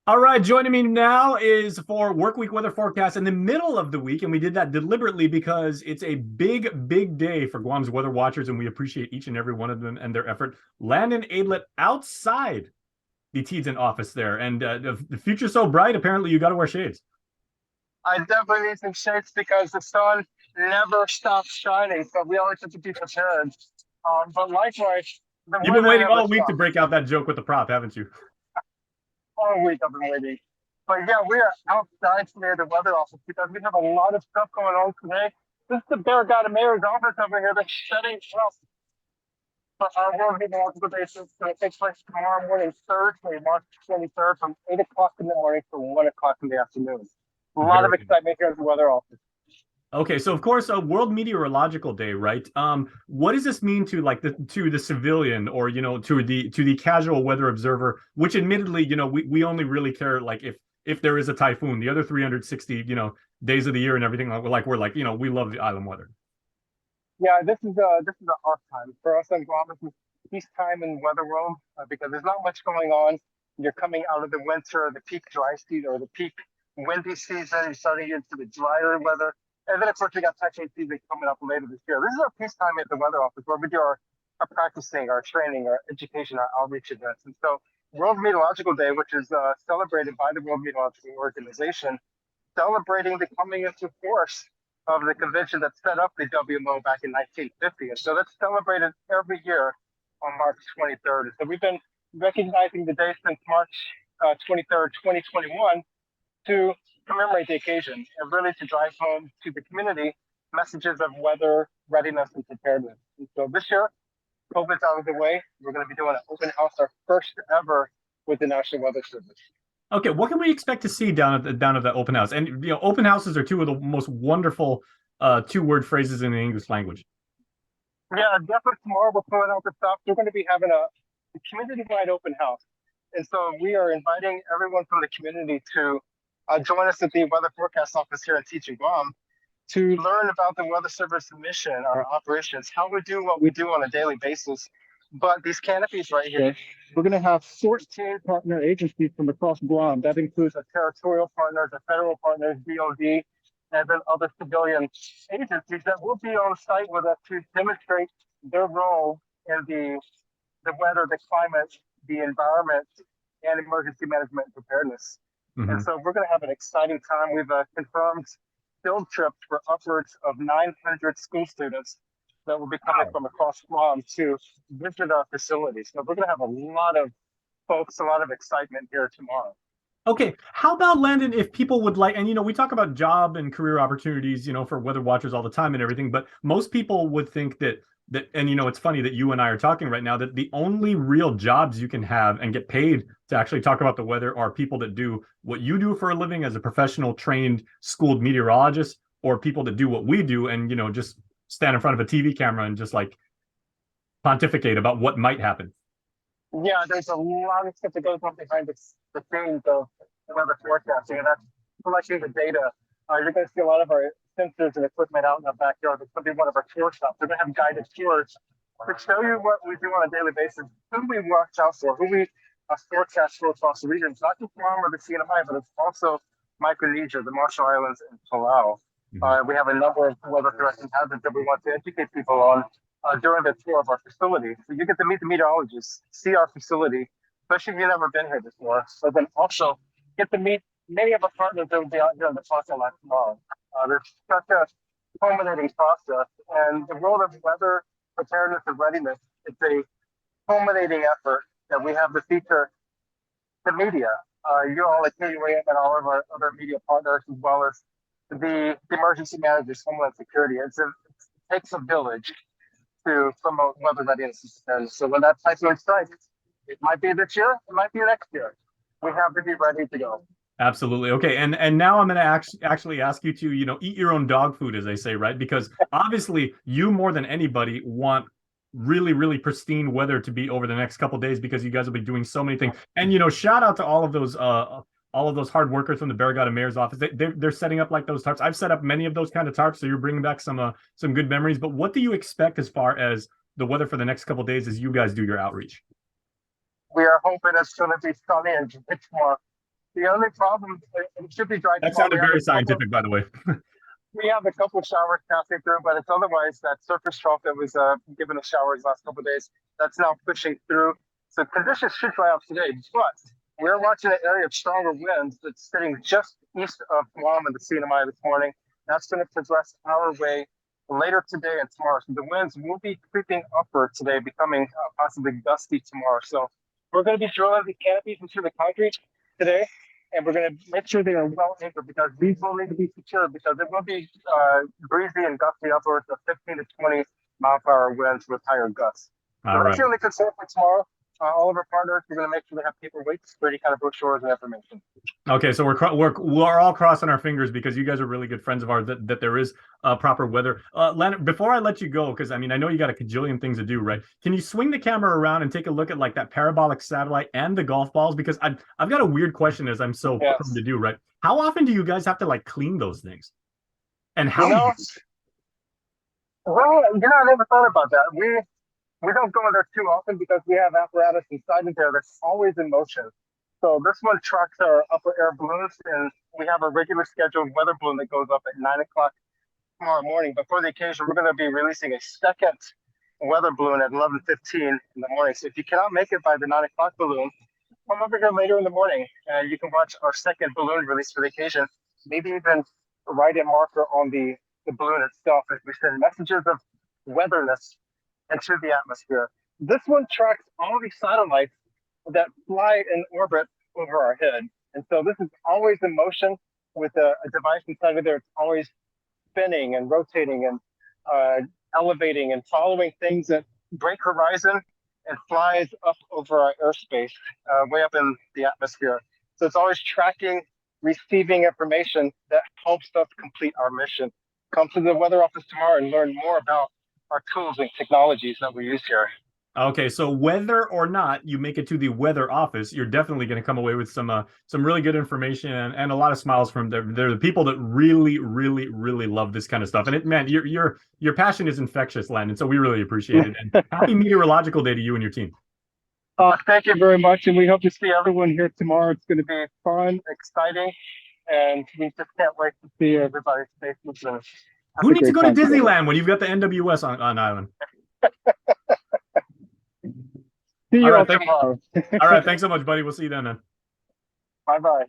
All right, joining me now is for work week weather forecast in the middle of the week. And we did that deliberately because it's a big, big day for Guam's weather watchers, and we appreciate each and every one of them and their effort. Landon Aydlett outside the Teadsden office there. And the future's so bright, apparently you got to wear shades. I definitely need some shades because the sun never stops shining, so we always have to be prepared. But likewise, the You've been weather waiting never all week to stops. break out that joke with the prop, haven't you? All week I've been waiting. But yeah, we are outside today at the weather office because we have a lot of stuff going on today. This is the Mayor's office over here that's setting up for our World Meteorological Day. So it's going to take place tomorrow morning, Thursday, March 23rd, from 8 o'clock in the morning to 1 o'clock in the afternoon. A lot of Very excitement here at the weather office. Okay, so of course, a World Meteorological Day, right? What does this mean to the civilian, or to the casual weather observer? Which, admittedly, we only really care like if there is a typhoon. The other 360 days of the year and everything, we're we love the island weather. Yeah, this is a off time for us on Guam. This is peacetime in weather world because there's not much going on. You're coming out of the winter, the peak dry season, or the peak windy season. You're starting into the drier weather, and then of course we got typhoon season coming up later this year. This is our peacetime at the weather office where we do our practicing, our training, our education, our outreach events. And so, World Meteorological Day, which is celebrated by the World Meteorological Organization, celebrating the coming into force of the convention that set up the WMO back in 1950. And so that's celebrated every year on March 23rd. So we've been recognizing the day since March 23rd, 2021 to commemorate the occasion and really to drive home to the community messages of weather readiness and preparedness. And so this year, COVID's out of the way. We're going to be doing an open house, our first ever with the National Weather Service. Okay, what can we expect to see down at the open house? And open houses are two of the most wonderful two-word phrases in the English language. Yeah, definitely tomorrow we're pulling out the stuff. We're going to be having a community-wide open house. And so we are inviting everyone from the community to join us at the Weather Forecast Office here in Teaching Guam to learn about the Weather Service mission, our operations, how we do what we do on a daily basis. But these canopies right here, we're going to have 14 partner agencies from across Guam. That includes our territorial partners, our federal partners, DOD, and then other civilian agencies that will be on site with us to demonstrate their role in the weather, the climate, the environment, and emergency management and preparedness. And Mm-hmm. so we're going to have an exciting time. We've confirmed field trips for upwards of 900 school students that will be coming Wow. from across Guam to visit our facilities. So we're going to have a lot of folks, a lot of excitement here tomorrow. Okay, how about Landon? If people would like, and we talk about job and career opportunities, for weather watchers all the time and everything, but most people would think and it's funny that you and I are talking right now that the only real jobs you can have and get paid to actually talk about the weather are people that do what you do for a living as a professional, trained, schooled meteorologist, or people that do what we do and just stand in front of a TV camera and just like pontificate about what might happen. Yeah, there's a lot of stuff that goes on behind the scenes of weather forecasting, and that's collecting the data. You're going to see a lot of our sensors and equipment out in the backyard. It's going to be one of our tour stops. We're going to have guided tours to show you what we do on a daily basis, who we watch out for, who we forecast for across the regions, not just Guam or the CNMI, but it's also Micronesia, the Marshall Islands, and Palau. Mm-hmm. We have a number of weather threats and hazards that we want to educate people on during the tour of our facility. So you get to meet the meteorologists, see our facility, especially if you've never been here before. But then also get to meet many of our partners that will be out here in the parking lot tomorrow. There's such a culminating process, and the world of weather preparedness and readiness, it's a culminating effort that we have to feature the media, you all at KUAM and all of our other media partners, as well as the emergency managers, Homeland Security. It takes a village to promote weather readiness. And so when that typhoon strikes, it might be this year, it might be next year. We have to be ready to go. Absolutely. Okay. And now I'm going to actually ask you to, eat your own dog food, as they say, right? Because obviously you more than anybody want really, really pristine weather to be over the next couple of days because you guys will be doing so many things. And, shout out to all of those hard workers from the Barragata Mayor's office. They're setting up like those tarps. I've set up many of those kind of tarps. So you're bringing back some good memories. But what do you expect as far as the weather for the next couple of days as you guys do your outreach? We are hoping it's going to be sunny and much more The only problem, it should be dry That tomorrow. sounded very scientific, by the way. We have a couple showers passing through, but it's otherwise that surface trough that was given us showers last couple of days. That's now pushing through. So conditions should dry up today, but we're watching an area of stronger winds that's sitting just east of Guam and the CNMI this morning. That's going to progress our way later today and tomorrow. So the winds will be creeping upward today, becoming possibly gusty tomorrow. So we're going to be drilling the canopies into the concrete today, and we're going to make sure they are well anchored because these will need to be secured because it will be breezy and gusty upwards of 15 to 20 mile per hour winds with higher gusts. So All that's right. the only concern for tomorrow. All of our partners, we're going to make sure they have paperweights, ready kind of brochures and information. Okay, so we're all crossing our fingers because you guys are really good friends of ours that there is proper weather. Leonard, before I let you go, because I mean I know you got a cajillion things to do, right? Can you swing the camera around and take a look at like that parabolic satellite and the golf balls? Because I've got a weird question as I'm so prone to do, right? How often do you guys have to like clean those things? And how? Well, I never thought about that. We don't go in there too often because we have apparatus inside of there that's always in motion. So this one tracks our upper air balloons, and we have a regular scheduled weather balloon that goes up at 9 o'clock tomorrow morning. But for the occasion, we're going to be releasing a second weather balloon at 11:15 in the morning. So if you cannot make it by the 9 o'clock balloon, come over here later in the morning, and you can watch our second balloon release for the occasion. Maybe even write a marker on the balloon itself as we send messages of weatherness into the atmosphere. This one tracks all these satellites that fly in orbit over our head. And so this is always in motion with a device inside of there. It's always spinning and rotating and elevating and following things that break horizon and flies up over our airspace, way up in the atmosphere. So it's always tracking, receiving information that helps us complete our mission. Come to the weather office tomorrow and learn more about our tools and technologies that we use here. Okay, so whether or not you make it to the weather office, you're definitely going to come away with some really good information and a lot of smiles from there. They're the people that really, really, really love this kind of stuff. And it, man, your passion is infectious, Landon. So we really appreciate it. And happy meteorological day to you and your team. Thank you very much, and we hope to see everyone here tomorrow. It's going to be fun, exciting, and we just can't wait to see everybody's faces. Who needs to go to Disneyland when you've got the NWS on island? See you all tomorrow. All right, thanks so much, buddy. We'll see you then. Bye-bye.